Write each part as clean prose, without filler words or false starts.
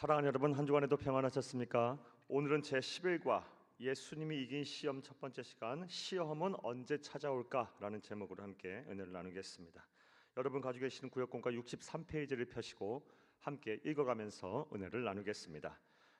사랑하는 여러분, 한 주간에도 평안하셨습니까? 오늘은 제11과 예수님이 이긴 시험 첫 번째 시간, 시험은 언제 찾아올까? 라는 제목으로 함께 은혜를 나누겠습니다. 여러분 가지고 계시는 구역공과 63페이지를 펴시고 함께 읽어가면서 은혜를 나누겠습니다.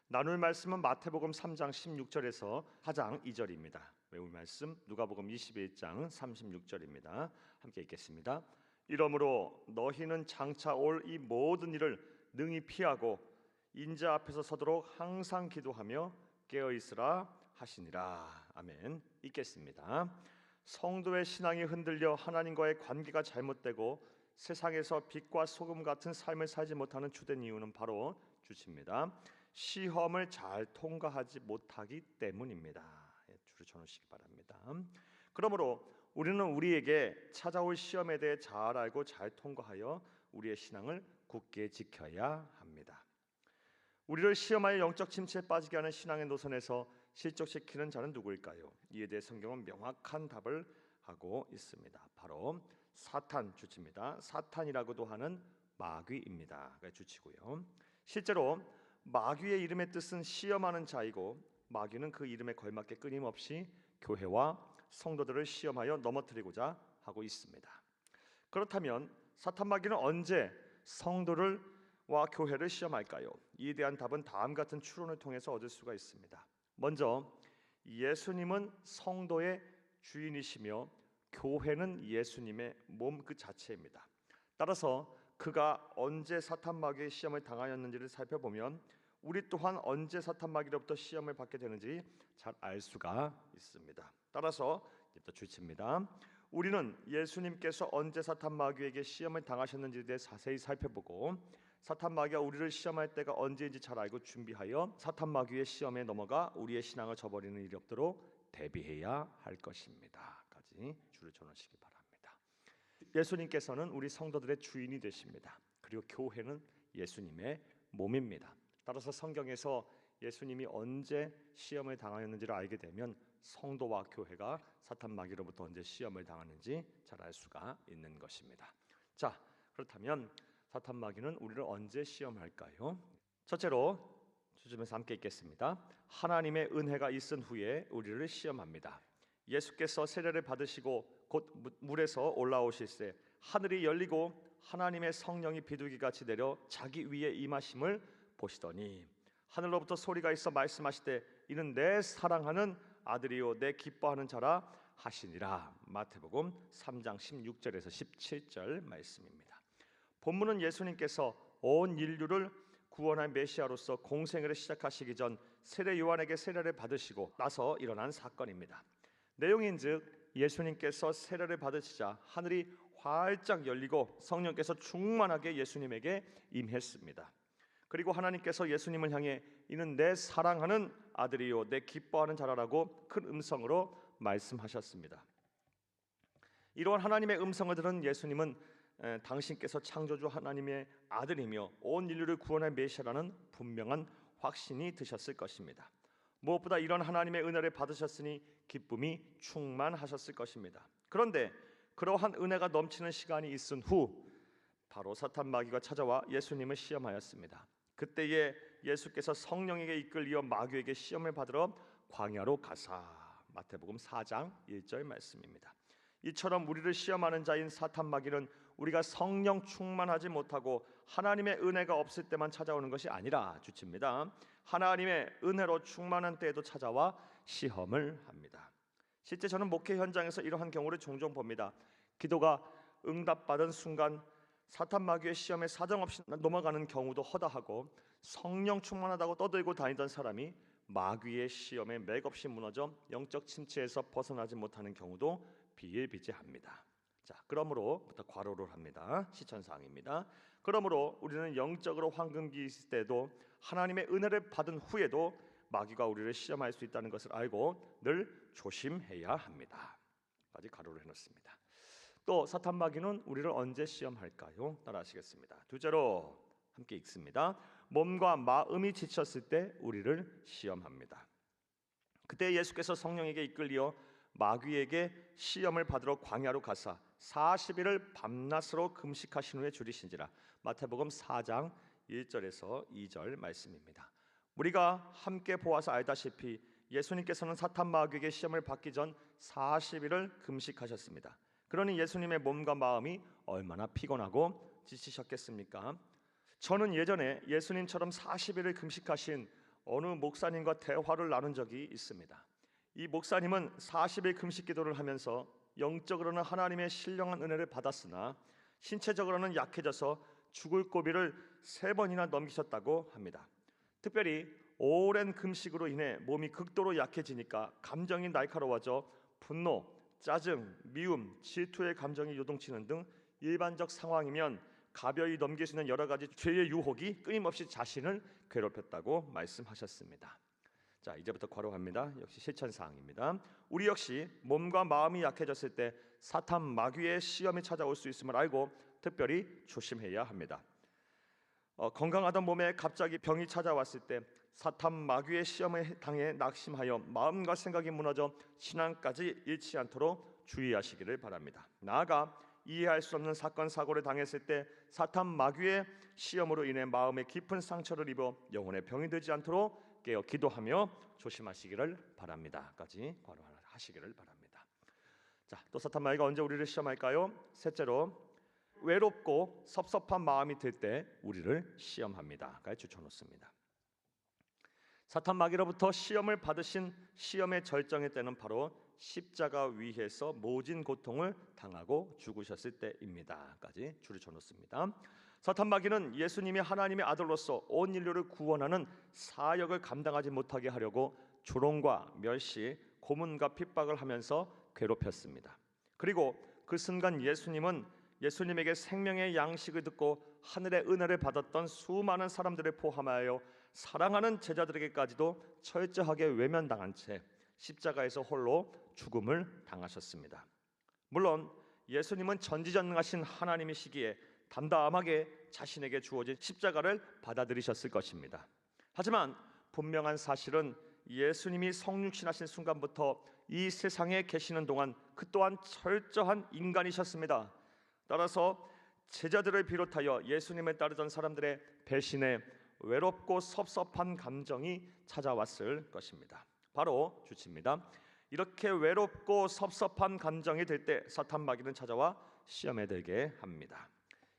나눌 말씀은 마태복음 3장 16절에서 4장 2절입니다. 외울 말씀 누가복음 21장 36절입니다. 함께 읽겠습니다. 이러므로 너희는 장차 올 이 모든 일을 능히 피하고 인자 앞에서 서도록 항상 기도하며 깨어 있으라 하시니라. 아멘. 읽겠습니다. 성도의 신앙이 흔들려 하나님과의 관계가 잘못되고 세상에서 빛과 소금 같은 삶을 살지 못하는 주된 이유는 바로 주십니다. 시험을 잘 통과하지 못하기 때문입니다. 줄을 쳐놓으시기 바랍니다. 그러므로 우리는 우리에게 찾아올 시험에 대해 잘 알고 잘 통과하여 우리의 신앙을 굳게 지켜야 합니다. 우리를 시험하여 영적 침체에 빠지게 하는 신앙의 노선에서 실족시키는 자는 누구일까요? 이에 대해 성경은 명확한 답을 하고 있습니다. 바로 사탄 주치입니다. 사탄이라고도 하는 마귀입니다. 주치고요. 실제로 마귀의 이름의 뜻은 시험하는 자이고 마귀는 그 이름에 걸맞게 끊임없이 교회와 성도들을 시험하여 넘어뜨리고자 하고 있습니다. 그렇다면 사탄 마귀는 언제 성도를 와 교회를 시험할까요? 이에 대한 답은 다음 같은 추론을 통해서 얻을 수가 있습니다. 먼저 예수님은 성도의 주인이시며 교회는 예수님의 몸 그 자체입니다. 따라서 그가 언제 사탄 마귀의 시험을 당하였는지를 살펴보면 우리 또한 언제 사탄 마귀로부터 시험을 받게 되는지 잘 알 수가 있습니다. 따라서 이제부터 주치입니다. 우리는 예수님께서 언제 사탄 마귀에게 시험을 당하셨는지에 대해 자세히 살펴보고 사탄 마귀가 우리를 시험할 때가 언제인지 잘 알고 준비하여 사탄 마귀의 시험에 넘어가 우리의 신앙을 저버리는 일이 없도록 대비해야 할 것입니다. 까지 줄을 쳐놓으시기 바랍니다. 예수님께서는 우리 성도들의 주인이 되십니다. 그리고 교회는 예수님의 몸입니다. 따라서 성경에서 예수님이 언제 시험을 당하였는지를 알게 되면 성도와 교회가 사탄 마귀로부터 언제 시험을 당하는지 잘 알 수가 있는 것입니다. 자, 그렇다면 사탄 마귀는 우리를 언제 시험할까요? 첫째로 주점에서 함께 읽겠습니다. 하나님의 은혜가 있은 후에 우리를 시험합니다. 예수께서 세례를 받으시고 곧 물에서 올라오실새 하늘이 열리고 하나님의 성령이 비둘기같이 내려 자기 위에 임하심을 보시더니 하늘로부터 소리가 있어 말씀하시되 이는 내 사랑하는 아들이요 내 기뻐하는 자라 하시니라. 마태복음 3장 16절에서 17절 말씀입니다. 본문은 예수님께서 온 인류를 구원할 메시아로서 공생애를 시작하시기 전 세례 요한에게 세례를 받으시고 나서 일어난 사건입니다. 내용인즉 예수님께서 세례를 받으시자 하늘이 활짝 열리고 성령께서 충만하게 예수님에게 임했습니다. 그리고 하나님께서 예수님을 향해 이는 내 사랑하는 아들이요 내 기뻐하는 자라라고 큰 음성으로 말씀하셨습니다. 이러한 하나님의 음성을 들은 예수님은 당신께서 창조주 하나님의 아들이며 온 인류를 구원할 메시아라는 분명한 확신이 드셨을 것입니다. 무엇보다 이런 하나님의 은혜를 받으셨으니 기쁨이 충만하셨을 것입니다. 그런데 그러한 은혜가 넘치는 시간이 있은 후 바로 사탄 마귀가 찾아와 예수님을 시험하였습니다. 그때에 예수께서 성령에게 이끌려 마귀에게 시험을 받으러 광야로 가사. 마태복음 4장 1절 말씀입니다. 이처럼 우리를 시험하는 자인 사탄 마귀는 우리가 성령 충만하지 못하고 하나님의 은혜가 없을 때만 찾아오는 것이 아니라 주치입니다. 하나님의 은혜로 충만한 때에도 찾아와 시험을 합니다. 실제 저는 목회 현장에서 이러한 경우를 종종 봅니다. 기도가 응답받은 순간 사탄 마귀의 시험에 사정없이 넘어가는 경우도 허다하고 성령 충만하다고 떠들고 다니던 사람이 마귀의 시험에 맥없이 무너져 영적 침체에서 벗어나지 못하는 경우도 비일비재합니다. 자, 그러므로부터 괄호를 합니다. 시천사항입니다. 그러므로 우리는 영적으로 황금기 있을 때도 하나님의 은혜를 받은 후에도 마귀가 우리를 시험할 수 있다는 것을 알고 늘 조심해야 합니다. 아직 가로를 해놓습니다. 또 사탄 마귀는 우리를 언제 시험할까요? 따라하시겠습니다. 둘째로 함께 읽습니다. 몸과 마음이 지쳤을 때 우리를 시험합니다. 그때 예수께서 성령에게 이끌려 마귀에게 시험을 받으러 광야로 가사 40일을 밤낮으로 금식하신 후에 줄이신지라. 마태복음 4장 1절에서 2절 말씀입니다. 우리가 함께 보아서 알다시피 예수님께서는 사탄 마귀에게 시험을 받기 전 40일을 금식하셨습니다. 그러니 예수님의 몸과 마음이 얼마나 피곤하고 지치셨겠습니까? 저는 예전에 예수님처럼 40일을 금식하신 어느 목사님과 대화를 나눈 적이 있습니다. 이 목사님은 40일 금식 기도를 하면서 영적으로는 하나님의 신령한 은혜를 받았으나 신체적으로는 약해져서 죽을 고비를 3번이나 넘기셨다고 합니다. 특별히 오랜 금식으로 인해 몸이 극도로 약해지니까 감정이 날카로워져 분노, 짜증, 미움, 질투의 감정이 요동치는 등 일반적 상황이면 가벼이 넘길 수 있는 여러 가지 죄의 유혹이 끊임없이 자신을 괴롭혔다고 말씀하셨습니다. 자, 이제부터 괄호합니다. 역시 실천 사항입니다. 우리 역시 몸과 마음이 약해졌을 때 사탄 마귀의 시험이 찾아올 수 있음을 알고 특별히 조심해야 합니다. 건강하던 몸에 갑자기 병이 찾아왔을 때 사탄 마귀의 시험에 당해 낙심하여 마음과 생각이 무너져 신앙까지 잃지 않도록 주의하시기를 바랍니다. 나아가 이해할 수 없는 사건 사고를 당했을 때 사탄 마귀의 시험으로 인해 마음에 깊은 상처를 입어 영혼의 병이 되지 않도록 깨어 기도하며 조심하시기를 바랍니다.까지 괄호하시기를 바랍니다. 자, 또 사탄 마귀가 언제 우리를 시험할까요? 셋째로 외롭고 섭섭한 마음이 들 때 우리를 시험합니다.까지 추천놓습니다. 사탄 마귀로부터 시험을 받으신 시험의 절정의 때는 바로 십자가 위에서 모진 고통을 당하고 죽으셨을 때입니다.까지 줄을 쳐놓습니다. 사탄 마귀는 예수님이 하나님의 아들로서 온 인류를 구원하는 사역을 감당하지 못하게 하려고 조롱과 멸시, 고문과 핍박을 하면서 괴롭혔습니다. 그리고 그 순간 예수님에게 생명의 양식을 듣고 하늘의 은혜를 받았던 수많은 사람들을 포함하여 사랑하는 제자들에게까지도 철저하게 외면당한 채 십자가에서 홀로 죽음을 당하셨습니다. 물론 예수님은 전지전능하신 하나님이시기에 담담하게 자신에게 주어진 십자가를 받아들이셨을 것입니다. 하지만 분명한 사실은 예수님이 성육신하신 순간부터 이 세상에 계시는 동안 그 또한 철저한 인간이셨습니다. 따라서 제자들을 비롯하여 예수님을 따르던 사람들의 배신에 외롭고 섭섭한 감정이 찾아왔을 것입니다. 바로 주치입니다. 이렇게 외롭고 섭섭한 감정이 들 때 사탄 마귀는 찾아와 시험에 들게 합니다.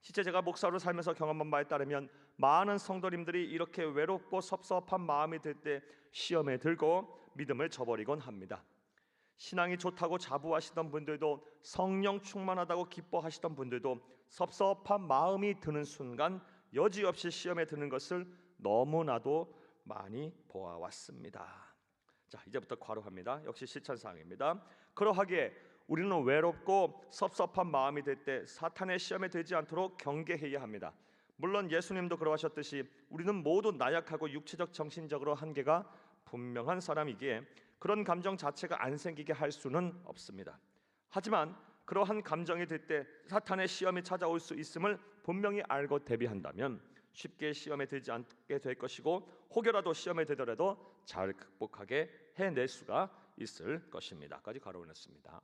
실제 제가 목사로 살면서 경험한 바에 따르면 많은 성도님들이 이렇게 외롭고 섭섭한 마음이 들 때 시험에 들고 믿음을 저버리곤 합니다. 신앙이 좋다고 자부하시던 분들도 성령 충만하다고 기뻐하시던 분들도 섭섭한 마음이 드는 순간 여지없이 시험에 드는 것을 너무나도 많이 보아왔습니다. 자, 이제부터 괄호합니다. 역시 실천사항입니다. 그러하기에 우리는 외롭고 섭섭한 마음이 들 때 사탄의 시험에 들지 않도록 경계해야 합니다. 물론 예수님도 그러하셨듯이 우리는 모두 나약하고 육체적 정신적으로 한계가 분명한 사람이기에 그런 감정 자체가 안 생기게 할 수는 없습니다. 하지만 그러한 감정이 들 때 사탄의 시험이 찾아올 수 있음을 분명히 알고 대비한다면 쉽게 시험에 들지 않게 될 것이고 혹여라도 시험에 들더라도 잘 극복하게 해낼 수가 있을 것입니다.까지 괄호했습니다.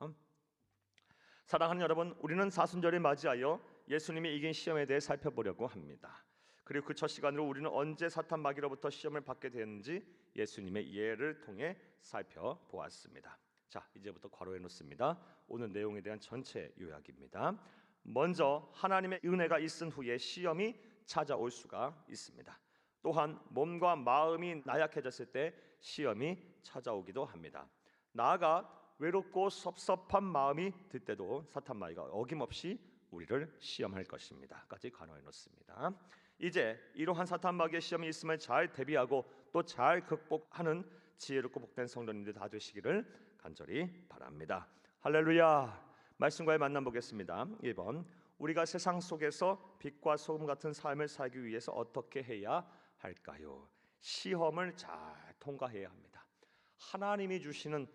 사랑하는 여러분, 우리는 사순절을 맞이하여 예수님이 이긴 시험에 대해 살펴보려고 합니다. 그리고 그 첫 시간으로 우리는 언제 사탄 마귀로부터 시험을 받게 되었는지 예수님의 예를 통해 살펴보았습니다. 자, 이제부터 괄호해 놓습니다. 오늘 내용에 대한 전체 요약입니다. 먼저 하나님의 은혜가 있은 후에 시험이 찾아올 수가 있습니다. 또한 몸과 마음이 나약해졌을 때 시험이 찾아오기도 합니다. 나아가 외롭고 섭섭한 마음이 들 때도 사탄 마귀가 어김없이 우리를 시험할 것입니다.까지 간호해 놓습니다. 이제 이러한 사탄 마귀의 시험이 있음을 잘 대비하고 또 잘 극복하는 지혜롭고 복된 성도님들 다 되시기를 간절히 바랍니다. 할렐루야. 말씀과의 만남 보겠습니다. 1번, 우리가 세상 속에서 빛과 소금 같은 삶을 살기 위해서 어떻게 해야 할까요? 시험을 잘 통과해야 합니다. 하나님이 주시는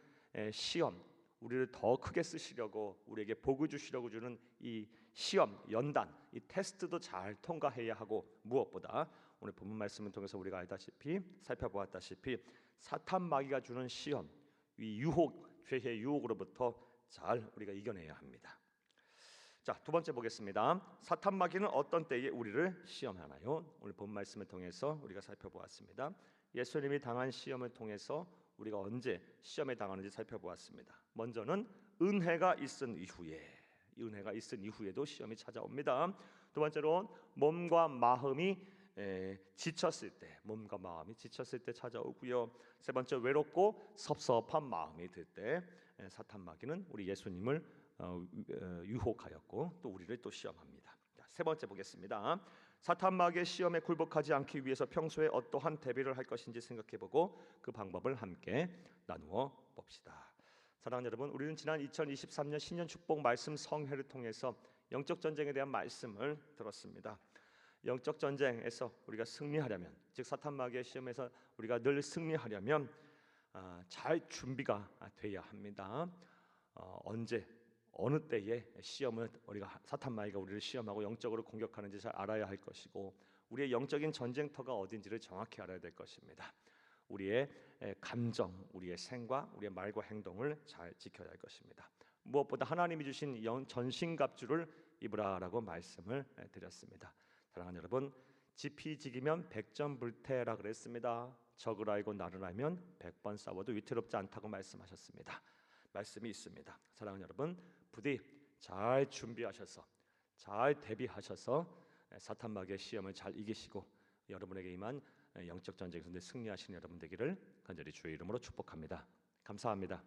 시험, 우리를 더 크게 쓰시려고 우리에게 복을 주시려고 주는 이 시험, 연단, 이 테스트도 잘 통과해야 하고 무엇보다 오늘 본문 말씀을 통해서 우리가 알다시피 살펴보았다시피 사탄 마귀가 주는 시험, 이 유혹, 죄의 유혹으로부터 잘 우리가 이겨내야 합니다. 자, 두 번째 보겠습니다. 사탄 마귀는 어떤 때에 우리를 시험하나요? 오늘 본 말씀을 통해서 우리가 살펴보았습니다. 예수님이 당한 시험을 통해서 우리가 언제 시험에 당하는지 살펴보았습니다. 먼저는 은혜가 있은 이후에도 시험이 찾아옵니다. 두 번째로 몸과 마음이 지쳤을 때 찾아오고요. 세 번째, 외롭고 섭섭한 마음이 들 때 사탄 마귀는 우리 예수님을 유혹하였고 또 우리를 또 시험합니다. 자, 세 번째 보겠습니다. 사탄 마귀의 시험에 굴복하지 않기 위해서 평소에 어떠한 대비를 할 것인지 생각해보고 그 방법을 함께 나누어 봅시다. 사랑하는 여러분, 우리는 지난 2023년 신년 축복 말씀 성회를 통해서 영적 전쟁에 대한 말씀을 들었습니다. 영적 전쟁에서 우리가 승리하려면, 즉 사탄 마귀의 시험에서 우리가 늘 승리하려면 잘 준비가 돼야 합니다. 언제 어느 때에 시험을 우리가 사탄 마귀가 우리를 시험하고 영적으로 공격하는지 잘 알아야 할 것이고, 우리의 영적인 전쟁터가 어딘지를 정확히 알아야 될 것입니다. 우리의 감정, 우리의 생각, 우리의 말과 행동을 잘 지켜야 할 것입니다. 무엇보다 하나님이 주신 전신갑주를 입으라라고 말씀을 드렸습니다. 사랑하는 여러분, 지피지기면 백전불태라 그랬습니다. 적을 알고 나를 알면 100번 싸워도 위태롭지 않다고 말씀하셨습니다. 말씀이 있습니다. 사랑하는 여러분, 부디 잘 준비하셔서 잘 대비하셔서 사탄 마귀의 시험을 잘 이기시고 여러분에게 임한 영적 전쟁에서 승리하시는 여러분 되기를 간절히 주의 이름으로 축복합니다. 감사합니다.